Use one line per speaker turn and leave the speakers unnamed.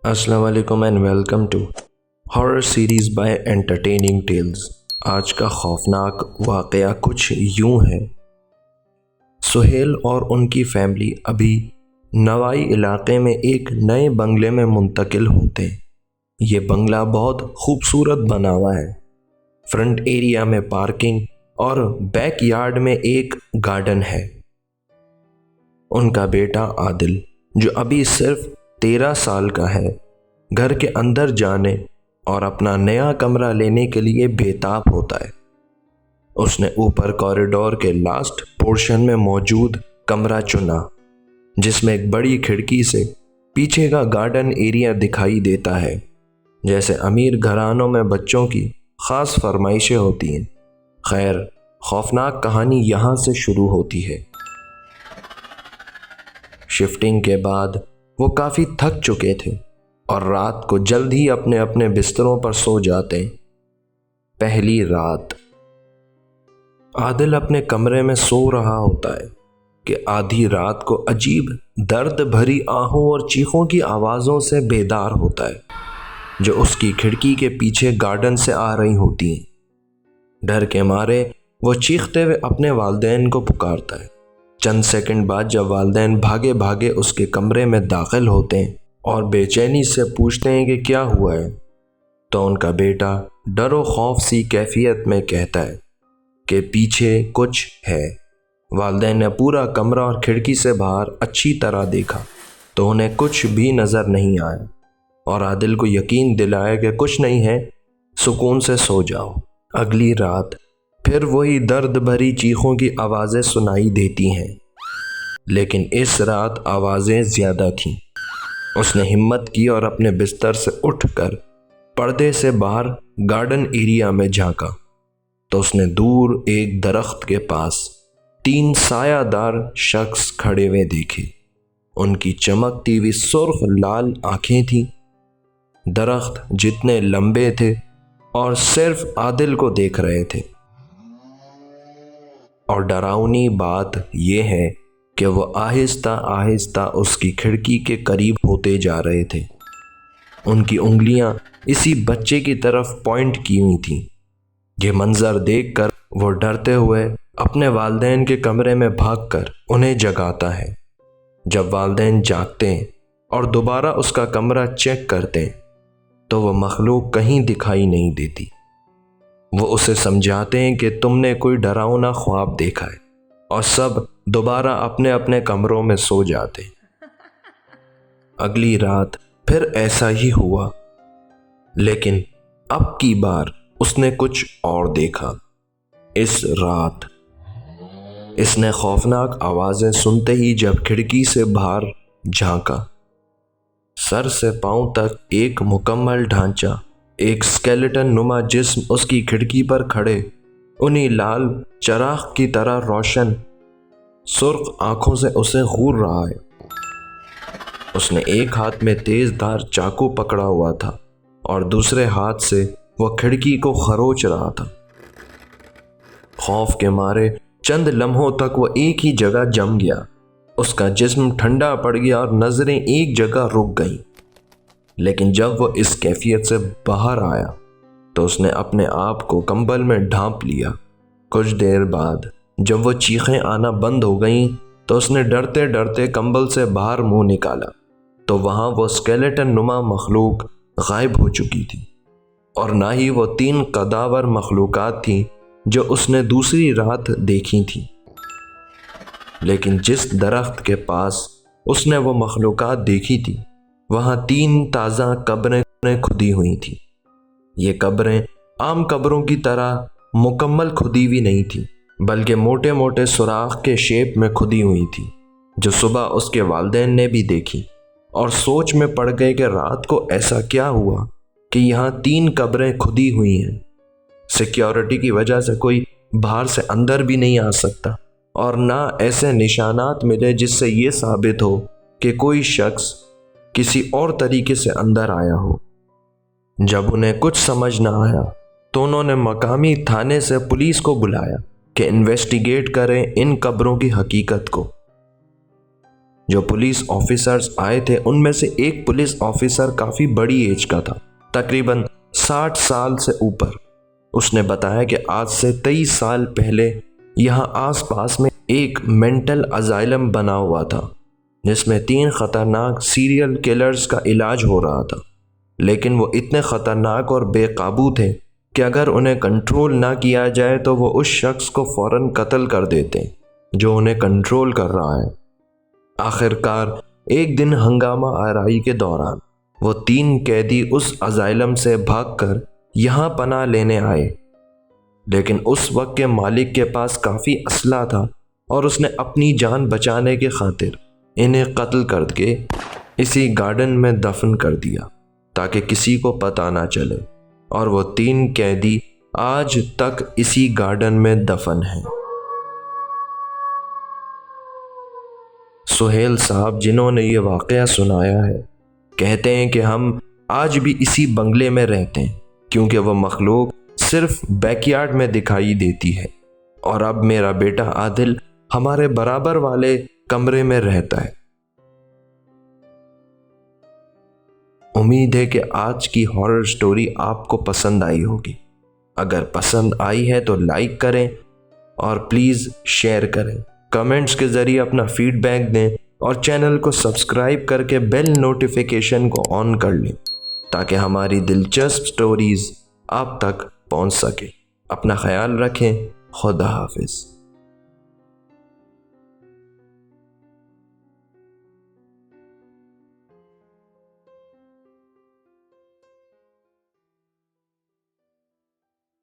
السلام علیکم and welcome to horror series by entertaining tales. آج کا خوفناک واقعہ کچھ یوں ہے۔ سہیل اور ان کی فیملی ابھی نوائی علاقے میں ایک نئے بنگلے میں منتقل ہوتے ہیں۔ یہ بنگلہ بہت خوبصورت بنا ہوا ہے۔ فرنٹ ایریا میں پارکنگ اور بیک یارڈ میں ایک گارڈن ہے۔ ان کا بیٹا عادل، جو ابھی صرف 13 سال کا ہے، گھر کے اندر جانے اور اپنا نیا کمرہ لینے کے لیے بے تاب ہوتا ہے۔ اس نے اوپر کوریڈور کے لاسٹ پورشن میں موجود کمرہ چنا، جس میں ایک بڑی کھڑکی سے پیچھے کا گارڈن ایریا دکھائی دیتا ہے، جیسے امیر گھرانوں میں بچوں کی خاص فرمائشیں ہوتی ہیں۔ خیر، خوفناک کہانی یہاں سے شروع ہوتی ہے۔ شفٹنگ کے بعد وہ کافی تھک چکے تھے اور رات کو جلد ہی اپنے اپنے بستروں پر سو جاتے ہیں۔ پہلی رات عادل اپنے کمرے میں سو رہا ہوتا ہے کہ آدھی رات کو عجیب درد بھری آہوں اور چیخوں کی آوازوں سے بیدار ہوتا ہے، جو اس کی کھڑکی کے پیچھے گارڈن سے آ رہی ہوتی ہیں۔ ڈر کے مارے وہ چیختے ہوئے اپنے والدین کو پکارتا ہے۔ چند سیکنڈ بعد جب والدین بھاگے بھاگے اس کے کمرے میں داخل ہوتے ہیں اور بے چینی سے پوچھتے ہیں کہ کیا ہوا ہے، تو ان کا بیٹا ڈر و خوف سی کیفیت میں کہتا ہے کہ پیچھے کچھ ہے۔ والدین نے پورا کمرہ اور کھڑکی سے باہر اچھی طرح دیکھا تو انہیں کچھ بھی نظر نہیں آیا، اور عادل کو یقین دلایا کہ کچھ نہیں ہے، سکون سے سو جاؤ۔ اگلی رات پھر وہی درد بھری چیخوں کی آوازیں سنائی دیتی ہیں، لیکن اس رات آوازیں زیادہ تھیں۔ اس نے ہمت کی اور اپنے بستر سے اٹھ کر پردے سے باہر گارڈن ایریا میں جھانکا تو اس نے دور ایک درخت کے پاس 3 سایہ دار شخص کھڑے ہوئے دیکھے۔ ان کی چمکتی ہوئی سرخ لال آنکھیں تھیں۔ درخت جتنے لمبے تھے اور صرف عادل کو دیکھ رہے تھے، اور ڈراؤنی بات یہ ہے کہ وہ آہستہ آہستہ اس کی کھڑکی کے قریب ہوتے جا رہے تھے۔ ان کی انگلیاں اسی بچے کی طرف پوائنٹ کی ہوئی تھیں۔ یہ منظر دیکھ کر وہ ڈرتے ہوئے اپنے والدین کے کمرے میں بھاگ کر انہیں جگاتا ہے۔ جب والدین جاگتے ہیں اور دوبارہ اس کا کمرہ چیک کرتے ہیں تو وہ مخلوق کہیں دکھائی نہیں دیتی۔ وہ اسے سمجھاتے ہیں کہ تم نے کوئی ڈراؤنا خواب دیکھا ہے، اور سب دوبارہ اپنے اپنے کمروں میں سو جاتے ہیں۔ اگلی رات پھر ایسا ہی ہوا، لیکن اب کی بار اس نے کچھ اور دیکھا۔ اس رات اس نے خوفناک آوازیں سنتے ہی جب کھڑکی سے باہر جھانکا، سر سے پاؤں تک ایک مکمل ڈھانچہ، ایک اسکیلیٹن نما جسم اس کی کھڑکی پر کھڑے انہی لال چراغ کی طرح روشن سرخ آنکھوں سے اسے گھور رہا ہے۔ اس نے ایک ہاتھ میں تیز دھار چاقو پکڑا ہوا تھا اور دوسرے ہاتھ سے وہ کھڑکی کو خروچ رہا تھا۔ خوف کے مارے چند لمحوں تک وہ ایک ہی جگہ جم گیا۔ اس کا جسم ٹھنڈا پڑ گیا اور نظریں ایک جگہ رک گئیں۔ لیکن جب وہ اس کیفیت سے باہر آیا تو اس نے اپنے آپ کو کمبل میں ڈھانپ لیا۔ کچھ دیر بعد جب وہ چیخیں آنا بند ہو گئیں تو اس نے ڈرتے ڈرتے کمبل سے باہر منہ نکالا تو وہاں وہ اسکیلیٹن نما مخلوق غائب ہو چکی تھی، اور نہ ہی وہ 3 قداور مخلوقات تھیں جو اس نے دوسری رات دیکھی تھیں۔ لیکن جس درخت کے پاس اس نے وہ مخلوقات دیکھی تھی، وہاں 3 تازہ قبریں کھدی ہوئی تھیں۔ یہ قبریں عام قبروں کی طرح مکمل کھدی ہوئی نہیں تھیں، بلکہ موٹے موٹے سوراخ کے شیپ میں کھدی ہوئی تھی، جو صبح اس کے والدین نے بھی دیکھی اور سوچ میں پڑ گئے کہ رات کو ایسا کیا ہوا کہ یہاں 3 قبریں کھدی ہوئی ہیں۔ سیکیورٹی کی وجہ سے کوئی باہر سے اندر بھی نہیں آ سکتا، اور نہ ایسے نشانات ملے جس سے یہ ثابت ہو کہ کوئی شخص کسی اور طریقے سے اندر آیا ہو۔ جب انہیں کچھ سمجھ نہ آیا تو انہوں نے مقامی تھانے سے پولیس کو بلایا کہ انویسٹیگیٹ کریں ان قبروں کی حقیقت کو۔ جو پولیس آفیسرز آئے تھے ان میں سے ایک پولیس آفیسر کافی بڑی ایج کا تھا، تقریباً 60 سال سے اوپر۔ اس نے بتایا کہ آج سے 23 سال پہلے یہاں آس پاس میں ایک مینٹل ازائلم بنا ہوا تھا جس میں 3 خطرناک سیریل کلرز کا علاج ہو رہا تھا، لیکن وہ اتنے خطرناک اور بے قابو تھے کہ اگر انہیں کنٹرول نہ کیا جائے تو وہ اس شخص کو فوراً قتل کر دیتے جو انہیں کنٹرول کر رہا ہے۔ آخر کار ایک دن ہنگامہ آرائی کے دوران وہ 3 قیدی اس ازائلم سے بھاگ کر یہاں پناہ لینے آئے، لیکن اس وقت کے مالک کے پاس کافی اسلحہ تھا اور اس نے اپنی جان بچانے کی خاطر انہیں قتل کر کے اسی گارڈن میں دفن کر دیا تاکہ کسی کو پتہ نہ چلے، اور وہ 3 قیدی آج تک اسی گارڈن میں دفن ہیں۔ سہیل صاحب جنہوں نے یہ واقعہ سنایا ہے کہتے ہیں کہ ہم آج بھی اسی بنگلے میں رہتے ہیں کیونکہ وہ مخلوق صرف بیک یارڈ میں دکھائی دیتی ہے، اور اب میرا بیٹا عادل ہمارے برابر والے کمرے میں رہتا ہے۔ امید ہے کہ آج کی ہارر سٹوری آپ کو پسند آئی ہوگی۔ اگر پسند آئی ہے تو لائک کریں اور پلیز شیئر کریں، کمنٹس کے ذریعے اپنا فیڈ بیک دیں اور چینل کو سبسکرائب کر کے بیل نوٹیفیکیشن کو آن کر لیں تاکہ ہماری دلچسپ سٹوریز آپ تک پہنچ سکے۔ اپنا خیال رکھیں، خدا حافظ۔